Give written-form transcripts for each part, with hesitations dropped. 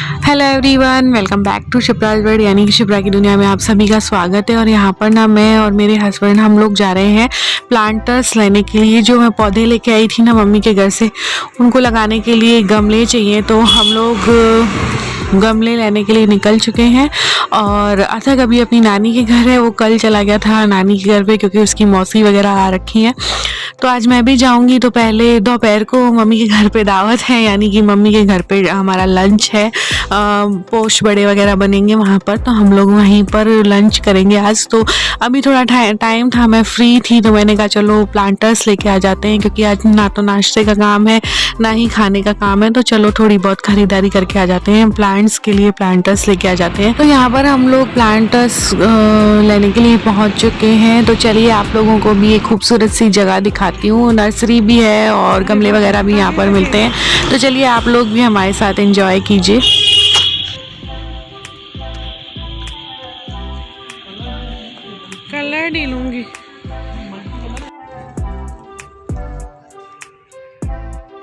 Hello everyone, welcome back to Shipra's world यानी कि शिप्रा की दुनिया में आप सभी का स्वागत है। और यहाँ पर ना मैं और मेरे हस्बैंड हम लोग जा रहे हैं प्लांटर्स लेने के लिए। जो मैं पौधे लेके आई थी ना मम्मी के घर से, उनको लगाने के लिए गमले चाहिए, तो हम लोग गमले लेने के लिए निकल चुके हैं। और अथक अभी अपनी नानी के घर है, वो कल चला गया था नानी के घर पे क्योंकि उसकी मौसी वगैरह आ रखी हैं। तो आज मैं भी जाऊंगी। तो पहले दोपहर को मम्मी के घर पे दावत है, यानी कि मम्मी के घर पे हमारा लंच है। पोस्ट बड़े वगैरह बनेंगे वहाँ पर, तो हम लोग वहीं पर लंच करेंगे आज। तो अभी थोड़ा टाइम था, मैं फ्री थी, तो मैंने कहा चलो प्लांटर्स लेके आ जाते हैं, क्योंकि आज ना तो नाश्ते का काम है ना ही खाने का काम है। तो चलो थोड़ी बहुत खरीदारी करके आ जाते हैं, प्लांट्स के लिए प्लांटर्स लेके आ जाते हैं। तो यहाँ पर हम लोग प्लांटर्स लेने के लिए पहुँच चुके हैं। तो चलिए आप लोगों को भी एक खूबसूरत सी जगह दिखाती हूँ। नर्सरी भी है और गमले वगैरह भी यहाँ पर मिलते हैं। तो चलिए आप लोग भी हमारे साथ एंजॉय कीजिए। कलर नहीं लूंगी,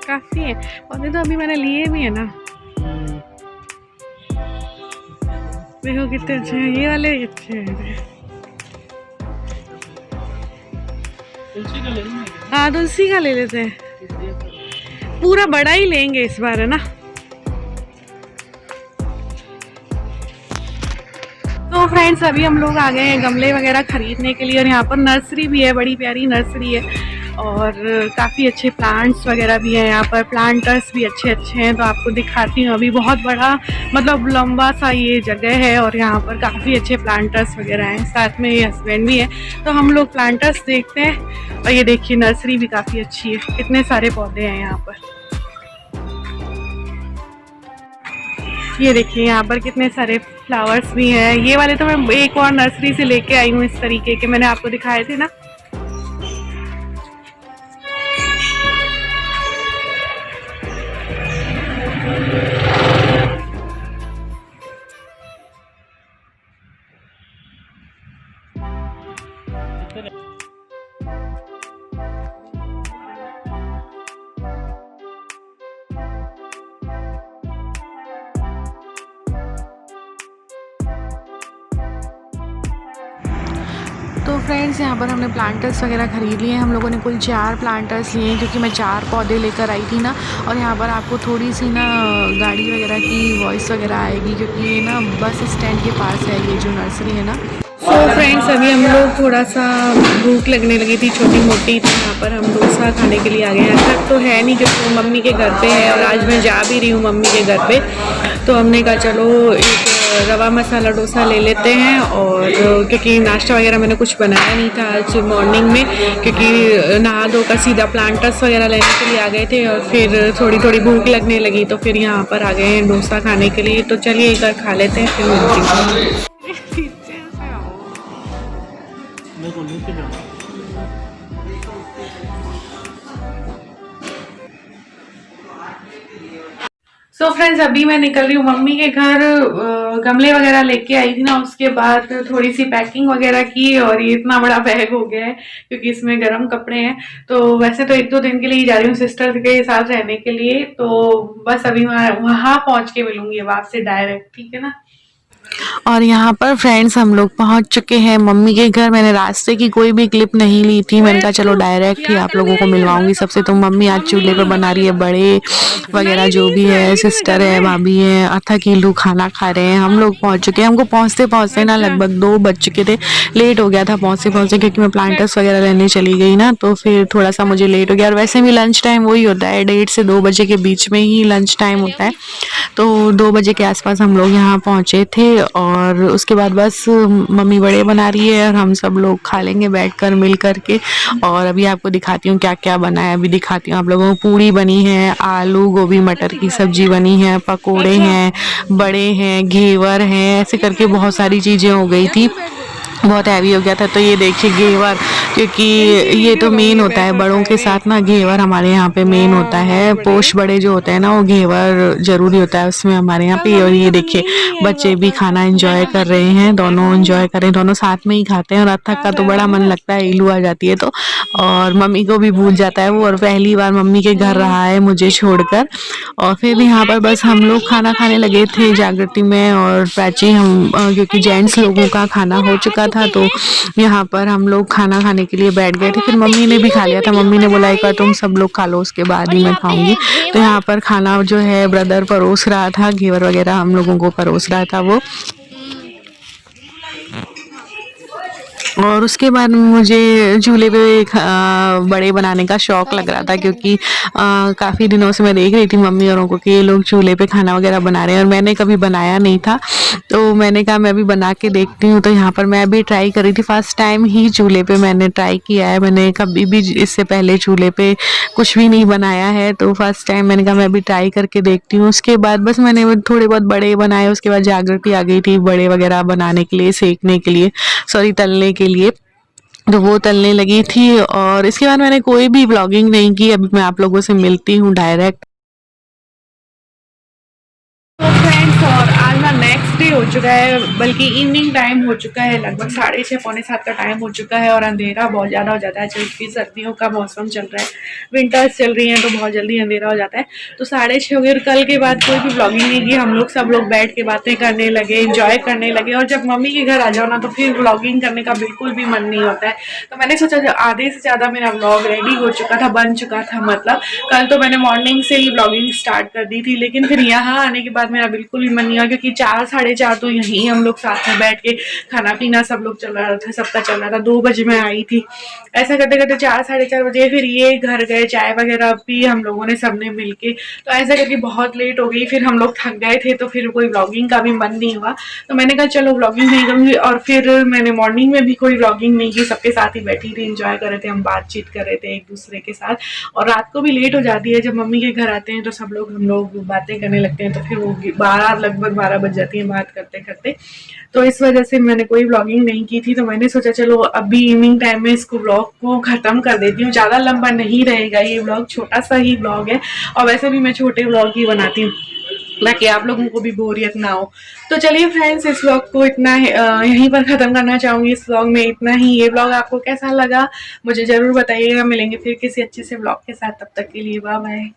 काफी है पौधे तो अभी मैंने लिए भी है ना। देखो कितने अच्छे हैं, ये वाले अच्छे हैं। हाँ तुलसी का ले लेते हैं, पूरा बड़ा ही लेंगे इस बार, है ना। तो फ्रेंड्स अभी हम लोग आ गए हैं गमले वगैरह खरीदने के लिए। और यहाँ पर नर्सरी भी है, बड़ी प्यारी नर्सरी है और काफ़ी अच्छे प्लांट्स वगैरह भी हैं यहाँ पर। प्लांटर्स भी अच्छे अच्छे हैं, तो आपको दिखाती हूँ। अभी बहुत बड़ा मतलब लंबा सा ये जगह है और यहाँ पर काफ़ी अच्छे प्लांटर्स वगैरह हैं। साथ में ये हस्बैंड भी है, तो हम लोग प्लांटर्स देखते हैं। और ये देखिए नर्सरी भी काफ़ी अच्छी है, कितने सारे पौधे हैं यहाँ पर। ये देखिए यहाँ पर कितने सारे फ्लावर्स भी हैं। ये वाले तो मैं एक और नर्सरी से लेके आई हूँ, इस तरीके के मैंने आपको दिखाए थे ना। तो फ्रेंड्स यहाँ पर हमने प्लांटर्स वगैरह ख़रीद लिए हैं। हम लोगों ने कुल 4 प्लांटर्स लिए हैं, क्योंकि मैं 4 पौधे लेकर आई थी ना। और यहाँ पर आपको थोड़ी सी ना गाड़ी वगैरह की वॉइस वगैरह आएगी, क्योंकि ये ना बस स्टैंड के पास है ये जो नर्सरी है ना। तो फ्रेंड्स अभी हम लोग थोड़ा सा भूख लगने लगी थी, छोटी मोटी, तो यहाँ पर हम डोसा खाने के लिए आ गए हैं। तक तो है नहीं क्योंकि मम्मी के घर पे है और आज मैं जा भी रही हूँ मम्मी के घर पे। तो हमने कहा चलो एक रवा मसाला डोसा ले लेते हैं। और क्योंकि नाश्ता वगैरह मैंने कुछ बनाया नहीं था आज मॉर्निंग में, क्योंकि नहा धोकर सीधा प्लांटर्स वगैरह लेने के लिए आ गए थे। और फिर थोड़ी थोड़ी भूख लगने लगी, तो फिर यहाँ पर आ गए हैं डोसा खाने के लिए। तो चलिए एक बार खा लेते हैं, फिर मिलती हूँ। सो फ्रेंड्स अभी मैं निकल रही हूँ मम्मी के घर। गमले वगैरह लेके आई थी ना, उसके बाद थोड़ी सी पैकिंग वगैरह की। और ये इतना बड़ा बैग हो गया है क्योंकि इसमें गर्म कपड़े हैं। तो वैसे तो 1-2 दिन के लिए ही जा रही हूँ सिस्टर के साथ रहने के लिए। तो बस अभी मैं वहाँ पहुँच के मिलूंगी अब आपसे डायरेक्ट, ठीक है ना। और यहाँ पर फ्रेंड्स हम लोग पहुँच चुके हैं मम्मी के घर। मैंने रास्ते की कोई भी क्लिप नहीं ली थी, मैंने कहा चलो डायरेक्ट ही आप लोगों को मिलवाऊंगी सबसे। तो मम्मी आज चूल्हे पे बना रही है बड़े वगैरह जो भी है, सिस्टर है, भाभी है, अथा कीलू खाना खा रहे हैं। हम लोग पहुँच चुके हैं। हमको पहुँचते पहुँचते ना लगभग 2 बज चुके थे, लेट हो गया था पहुँचते पहुँचते, क्योंकि मैं प्लांटर्स वगैरह लेने चली गई ना, तो फिर थोड़ा सा मुझे लेट हो गया। और वैसे भी लंच टाइम वही होता है, 1:30 से 2 बजे के बीच में ही लंच टाइम होता है। तो 2 बजे के आसपास हम लोग यहाँ पहुँचे थे। और उसके बाद बस मम्मी बड़े बना रही है और हम सब लोग खा लेंगे बैठकर मिल करके। और अभी आपको दिखाती हूँ क्या क्या बना है। अभी दिखाती हूँ आप लोगों को। पूड़ी बनी है, आलू गोभी मटर की सब्जी बनी है, पकोड़े हैं, बड़े हैं, घेवर हैं, ऐसे करके बहुत सारी चीज़ें हो गई थी, बहुत हैवी हो गया था। तो ये देखिए घेवर क्योंकि ये तो मेन होता है बड़ों के साथ ना, घेवर हमारे यहाँ पे मेन होता है। पोष बड़े जो होते हैं ना, वो घेवर जरूरी होता है उसमें हमारे यहाँ पे। और ये देखिए बच्चे भी खाना एंजॉय कर रहे हैं, दोनों एंजॉय कर रहे हैं, दोनों साथ में ही खाते हैं। और अथक का तो बड़ा मन लगता है, इलू आ जाती है तो, और मम्मी को भी भूल जाता है वो। और पहली बार मम्मी के घर रहा है मुझे छोड़कर। और फिर यहाँ पर बस हम लोग खाना खाने लगे थे जागृति में और प्राची। हम क्योंकि जेंट्स लोगों का खाना हो चुका था तो यहाँ पर हम लोग खाना खाने के लिए बैठ गए थे। फिर मम्मी ने भी खा लिया था, मम्मी ने बोला एक बार तुम सब लोग खा लो उसके बाद ही मैं खाऊंगी। तो यहाँ पर खाना जो है ब्रदर परोस रहा था, घेवर वगैरह हम लोगों को परोस रहा था वो। और उसके बाद मुझे झूले पे बड़े बनाने का शौक लग रहा था, क्योंकि काफ़ी दिनों से मैं देख रही थी मम्मी औरों को कि ये लोग झूले पे खाना वगैरह बना रहे हैं, और मैंने कभी बनाया नहीं था। तो मैंने कहा मैं भी बना के देखती हूँ। तो यहाँ पर मैं भी ट्राई कर रही थी, फर्स्ट टाइम ही झूले पे मैंने ट्राई किया है। मैंने कभी भी इससे पहले झूले पे कुछ भी नहीं बनाया है, तो फर्स्ट टाइम मैंने कहा मैं भी ट्राई करके देखती हूँ। उसके बाद बस मैंने वो थोड़े बहुत बड़े बनाए। उसके बाद जागृति आ गई थी बड़े वगैरह बनाने के लिए, सेकने के लिए, सॉरी तलने के लिए। तो वो तलने लगी थी। और इसके बाद मैंने कोई भी व्लॉगिंग नहीं की। अभी मैं आप लोगों से मिलती हूँ डायरेक्ट। तो फ्रेंड्स, और आज ना नेक्स्ट डे हो चुका है, बल्कि इवनिंग टाइम हो चुका है, लगभग 6:30 पौने 7 का टाइम हो चुका है। और अंधेरा बहुत ज़्यादा हो जाता है, क्योंकि सर्दियों का मौसम चल रहा है, विंटर्स चल रही हैं, तो बहुत जल्दी अंधेरा हो जाता है। तो 6:30 हो गए। और कल के बाद कोई भी व्लॉगिंग नहीं की। हम लोग सब लोग बैठ के बातें करने लगे, इंजॉय करने लगे। और जब मम्मी के घर आ जाओ ना, तो फिर व्लॉगिंग करने का बिल्कुल भी मन नहीं होता है। तो मैंने सोचा जो आधे से ज़्यादा मेरा व्लॉग रेडी हो चुका था, बन चुका था, मतलब कल तो मैंने मॉर्निंग से ही व्लॉगिंग स्टार्ट कर दी थी। लेकिन फिर यहाँ आने के बाद मेरा बिल्कुल भी मन नहीं हुआ, क्योंकि 4 साढ़े 4 तो यहीं हम लोग साथ में बैठ के खाना पीना सब लोग चल रहा था, सबका चल रहा था। 2 बजे मैं आई थी। ऐसा करते करते 4 साढ़े 4 बजे फिर ये घर गए, चाय वगैरह पी हम लोगों ने सबने मिलके। तो ऐसा करके बहुत लेट हो गई। फिर हम लोग थक गए थे, तो फिर कोई व्लॉगिंग का भी मन नहीं हुआ। तो मैंने कहा चलो व्लॉगिंग नहीं करूँगी। और फिर मैंने मॉर्निंग में भी कोई व्लॉगिंग नहीं की, सबके साथ ही बैठी थी, इंजॉय कर रहे थे, हम बातचीत कर रहे थे एक दूसरे के साथ। और रात को भी लेट हो जाती है, जब मम्मी के घर आते हैं तो सब लोग हम लोग बातें करने लगते हैं, तो फिर वो 12 लगभग 12 बज जाती है बात करते करते। तो इस वजह से मैंने कोई व्लॉगिंग नहीं की थी। तो मैंने सोचा चलो अभी इवनिंग टाइम में इसको व्लॉग को ख़त्म कर देती हूँ। ज़्यादा लंबा नहीं रहेगा ये व्लॉग, छोटा सा ही व्लॉग है। और वैसे भी मैं छोटे व्लॉग ही बनाती हूँ, ताकि आप लोगों को भी बोरियत ना हो। तो चलिए फ्रेंड्स, इस व्लॉग को इतना यहीं पर ख़त्म करना चाहूँगी। इस व्लॉग में इतना ही। ये व्लॉग आपको कैसा लगा मुझे ज़रूर बताइएगा। मिलेंगे फिर किसी अच्छे से व्लॉग के साथ, तब तक के लिए बाय बाय।